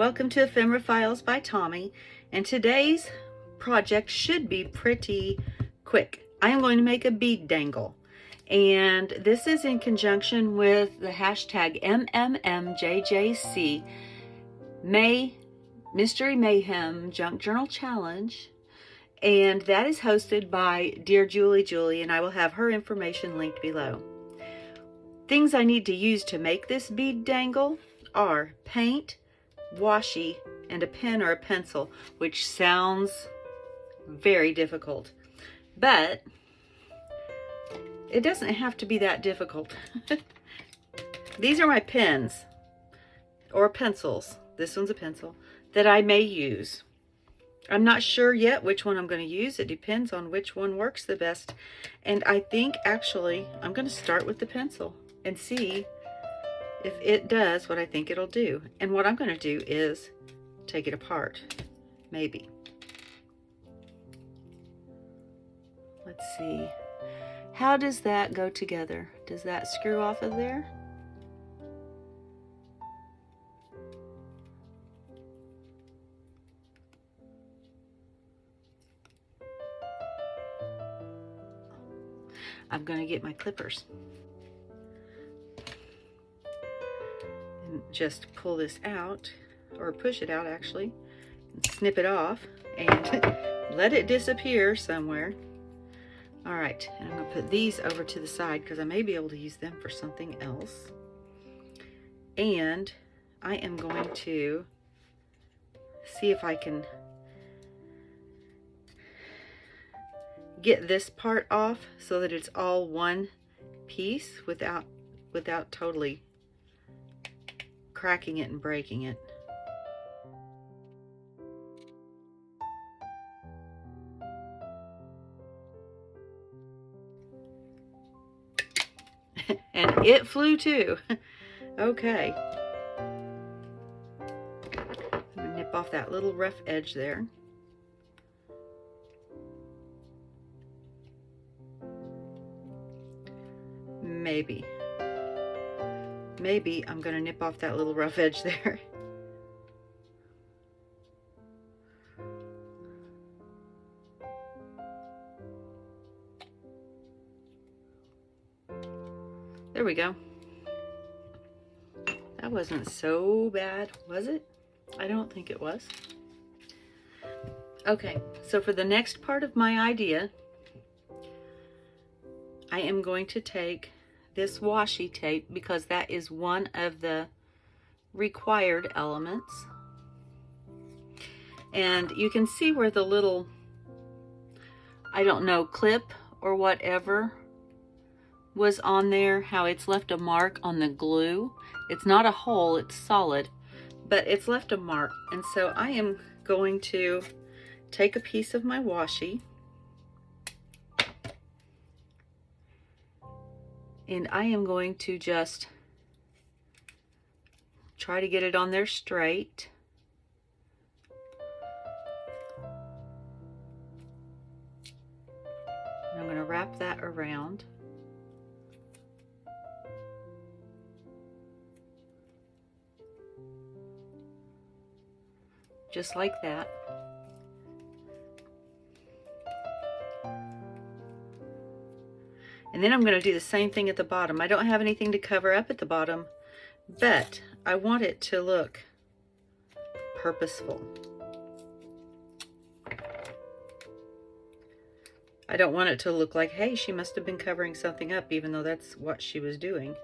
Welcome to Ephemera Files by Tommy, and today's project should be pretty quick. I am going to make a bead dangle, and this is in conjunction with the hashtag MMMJJC Mystery Mayhem Junk Journal Challenge, and that is hosted by Dear Julie, and I will have her information linked below. Things I need to use to make this bead dangle are paint, washi, and a pen or a pencil, which sounds very difficult, but it doesn't have to be that difficult. These are my pens or pencils. This one's a pencil that I may use. I'm not sure yet which one I'm going to use. It depends on which one works the best. And I think actually I'm going to start with the pencil and see if it does what I think it'll do. And what I'm going to do is take it apart, maybe. Let's see. How does that go together? Does that screw off of there? I'm going to get my clippers and just pull this out, or push it out actually, and snip it off and let it disappear somewhere. All right, and I'm going to put these over to the side because I may be able to use them for something else. And I am going to see if I can get this part off so that it's all one piece without totally cracking it and breaking it. And it flew too. Okay. I'm gonna nip off that little rough edge there. Maybe I'm gonna nip off that little rough edge there. There we go. That wasn't so bad, was it? I don't think it was. Okay, so for the next part of my idea, I am going to take this washi tape because that is one of the required elements. And you can see where the little, I don't know, clip or whatever was on there, how it's left a mark on the glue. It's not a hole, it's solid, but it's left a mark. And so I am going to take a piece of my washi, and I am going to just try to get it on there straight. And I'm going to wrap that around. Just like that. And then I'm going to do the same thing at the bottom. I don't have anything to cover up at the bottom, but I want it to look purposeful. I don't want it to look like, hey, she must have been covering something up, even though that's what she was doing.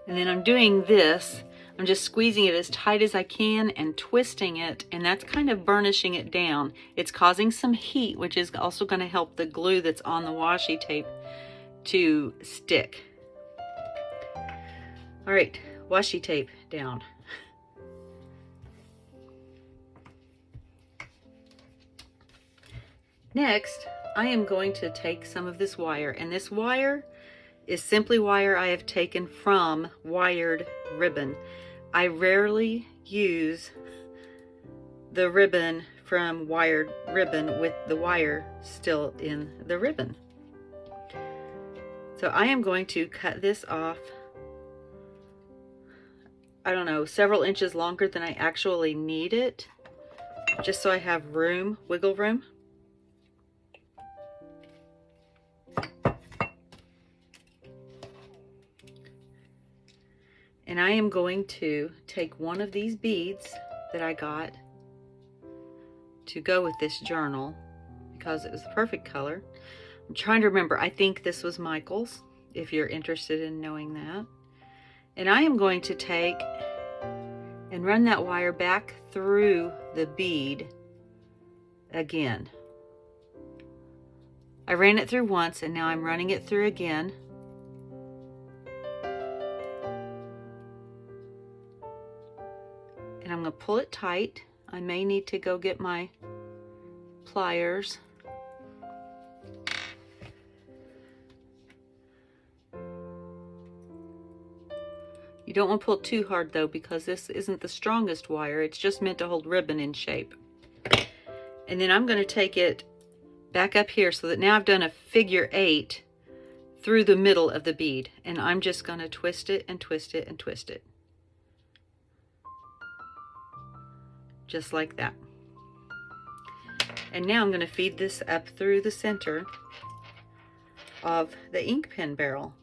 And then I'm doing this, I'm just squeezing it as tight as I can and twisting it, and that's kind of burnishing it down. It's causing some heat, which is also going to help the glue that's on the washi tape to stick. All right, washi tape down. Next, I am going to take some of this wire, and this wire is simply wire I have taken from wired ribbon. I rarely use the ribbon from wired ribbon with the wire still in the ribbon. So I am going to cut this off, I don't know, several inches longer than I actually need it, just so I have room, wiggle room. And I am going to take one of these beads that I got to go with this journal because it was the perfect color. I'm trying to remember, I think this was Michael's, if you're interested in knowing that. And I am going to take and run that wire back through the bead again. I ran it through once and now I'm running it through again. And I'm going to pull it tight. I may need to go get my pliers. You don't want to pull it too hard though, because this isn't the strongest wire. It's just meant to hold ribbon in shape. And then I'm going to take it back up here so that now I've done a figure 8 through the middle of the bead. And I'm just going to twist it and twist it and twist it. Just like that. And now I'm going to feed this up through the center of the ink pen barrel.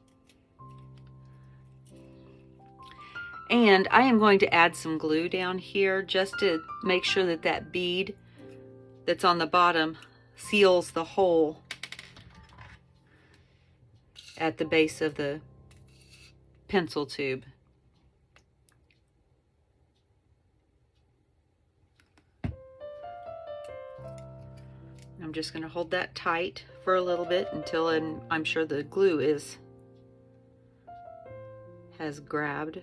And I am going to add some glue down here just to make sure that that bead that's on the bottom seals the hole at the base of the pencil tube. I'm just going to hold that tight for a little bit until I'm sure the glue has grabbed.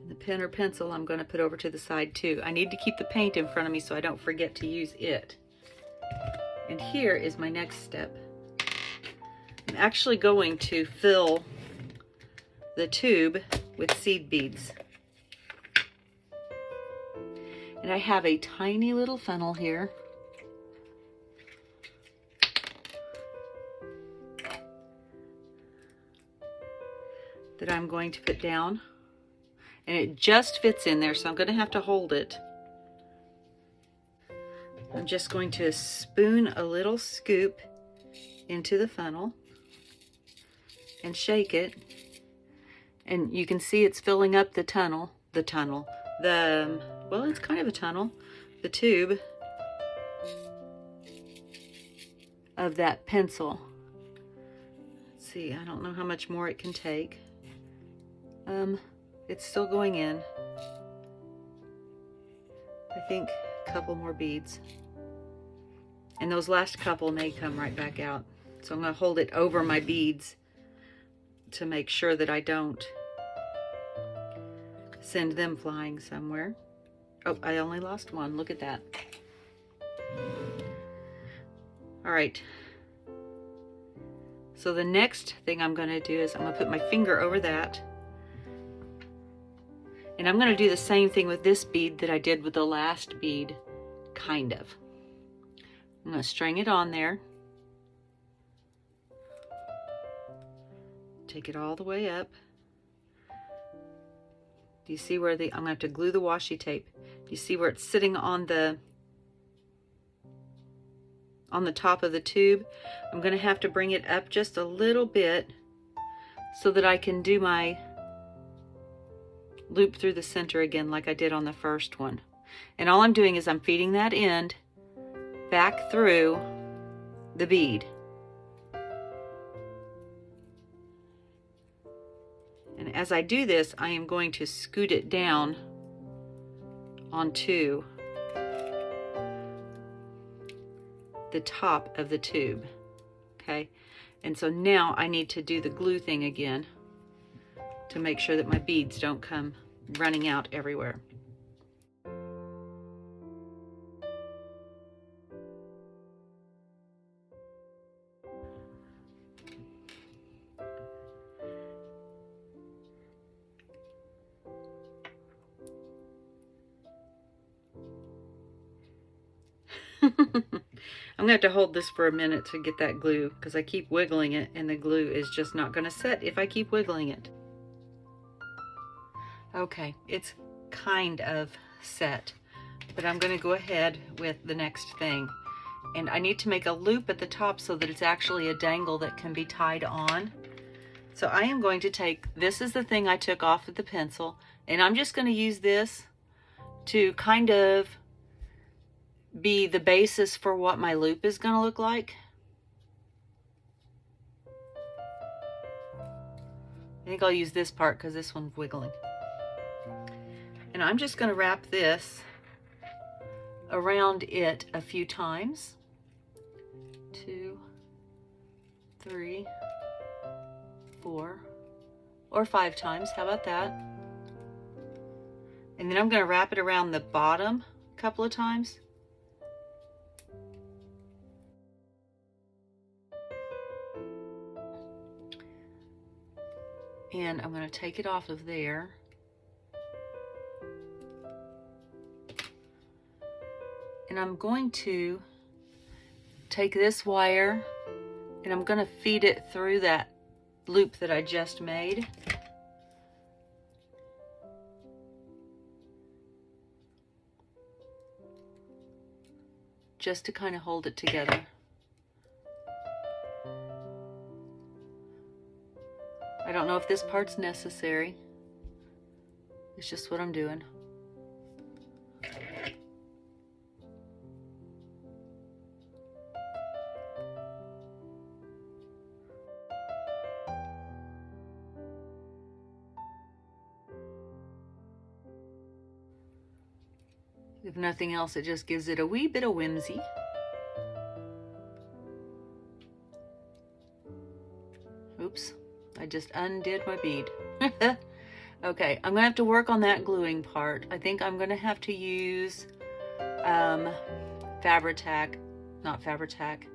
The pen or pencil I'm going to put over to the side too. I need to keep the paint in front of me so I don't forget to use it. And here is my next step. I'm actually going to fill the tube with seed beads. And I have a tiny little funnel here. That I'm going to put down. And it just fits in there, so I'm going to have to hold it. I'm just going to spoon a little scoop into the funnel and shake it. And you can see it's filling up the well, it's kind of a tunnel, the tube of that pencil. Let's see, I don't know how much more it can take. It's still going in. I think a couple more beads. And those last couple may come right back out. So I'm going to hold it over my beads to make sure that I don't send them flying somewhere. Oh, I only lost one. Look at that. All right. So the next thing I'm going to do is I'm going to put my finger over that. And I'm going to do the same thing with this bead that I did with the last bead, kind of. I'm going to string it on there. Take it all the way up. Do you see where I'm going to have to glue the washi tape. Do you see where it's sitting on the top of the tube? I'm going to have to bring it up just a little bit so that I can do my loop through the center again like I did on the first one. And all I'm doing is I'm feeding that end back through the bead. And as I do this, I am going to scoot it down onto the top of the tube. Okay, and so now I need to do the glue thing again to make sure that my beads don't come running out everywhere. I'm going to have to hold this for a minute to get that glue because I keep wiggling it and the glue is just not going to set if I keep wiggling it. Okay, it's kind of set, but I'm going to go ahead with the next thing. And I need to make a loop at the top so that it's actually a dangle that can be tied on. So I am going to take, this is the thing I took off with the pencil, and I'm just going to use this to kind of be the basis for what my loop is going to look like. I think I'll use this part because this one's wiggling. And I'm just going to wrap this around it a few times. 2, 3, 4, or 5 times. How about that? And then I'm going to wrap it around the bottom a couple of times. And I'm going to take it off of there. And I'm going to take this wire and I'm going to feed it through that loop that I just made. Just to kind of hold it together. I don't know if this part's necessary. It's just what I'm doing. If nothing else, it just gives it a wee bit of whimsy. Oops, I just undid my bead. Okay, I'm gonna have to work on that gluing part. I think I'm gonna have to use Fabri-Tac, not Fabri-Tac.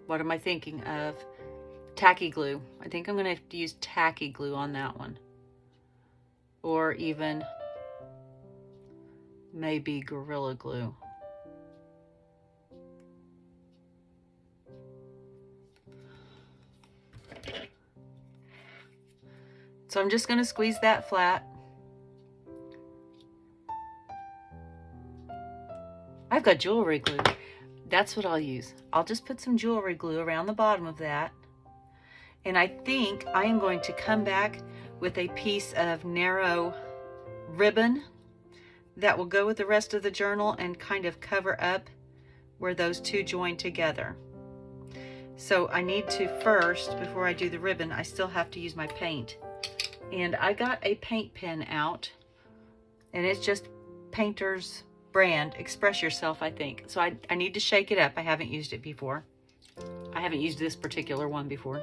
What am I thinking of? Tacky glue. I think I'm gonna have to use tacky glue on that one. Or even maybe Gorilla Glue. So I'm just going to squeeze that flat. I've got jewelry glue. That's what I'll use. I'll just put some jewelry glue around the bottom of that. And I think I am going to come back with a piece of narrow ribbon that will go with the rest of the journal and kind of cover up where those two join together. So I need to first, before I do the ribbon, I still have to use my paint. And I got a paint pen out, and it's just Painter's brand, Express Yourself, I think. So I need to shake it up. I haven't used it before. I haven't used this particular one before.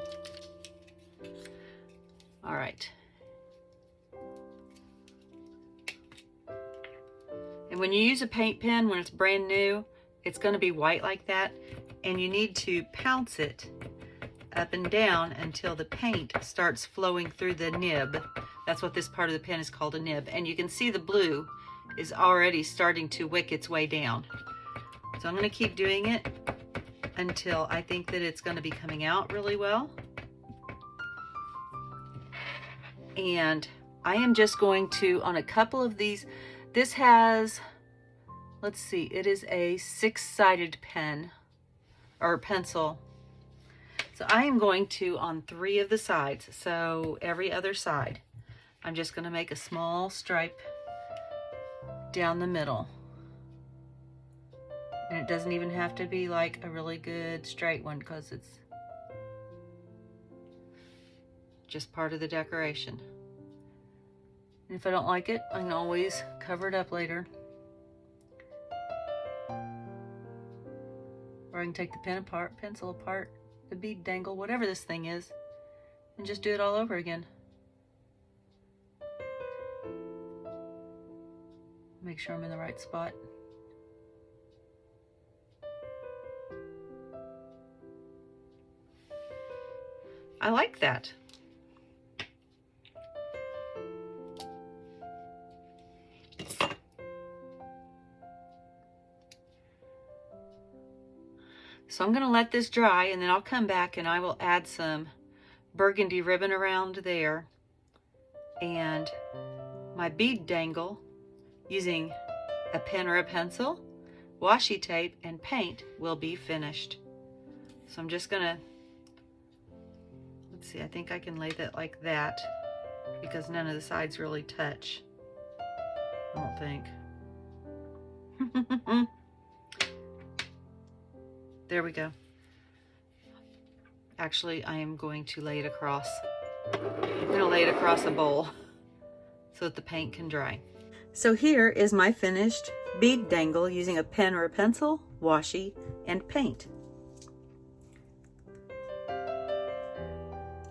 All right. And when you use a paint pen, when it's brand new, it's going to be white like that. And you need to pounce it up and down until the paint starts flowing through the nib. That's what this part of the pen is called, a nib. And you can see the blue is already starting to wick its way down. So I'm going to keep doing it until I think that it's going to be coming out really well. And I am just going to, on a couple of these, this has, let's see, it is a 6-sided pen or pencil. So I am going to, on 3 of the sides, so every other side, I'm just going to make a small stripe down the middle. And it doesn't even have to be like a really good straight one because it's just part of the decoration. And if I don't like it, I can always cover it up later. Or I can take the pen apart, pencil apart, the bead dangle, whatever this thing is, and just do it all over again. Make sure I'm in the right spot. I like that. So I'm going to let this dry, and then I'll come back and I will add some burgundy ribbon around there and my bead dangle using a pen or a pencil, washi tape, and paint will be finished. So I'm just gonna, let's see, I think I can lay that like that because none of the sides really touch, I don't think. There we go. Actually, I am going to lay it across. I'm gonna lay it across a bowl so that the paint can dry. So here is my finished bead dangle using a pen or a pencil, washi, and paint.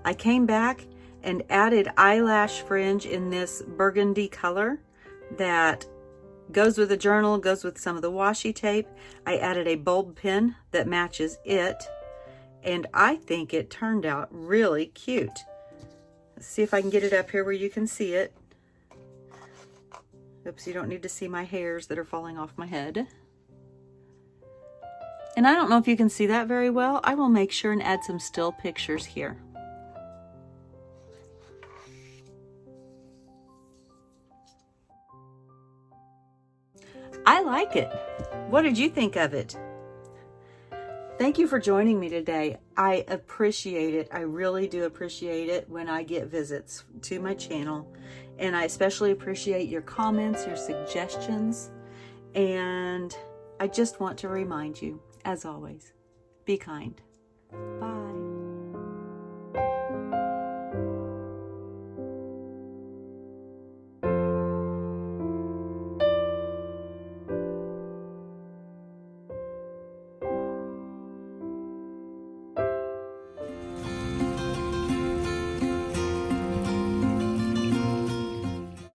I came back and added eyelash fringe in this burgundy color that goes with the journal, goes with some of the washi tape. I added a bulb pin that matches it, and I think it turned out really cute. Let's see if I can get it up here where you can see it. Oops, you don't need to see my hairs that are falling off my head. And I don't know if you can see that very well. I will make sure and add some still pictures here. I like it. What did you think of it? Thank you for joining me today. I appreciate it. I really do appreciate it when I get visits to my channel. And I especially appreciate your comments, your suggestions. And I just want to remind you, as always, be kind. Bye.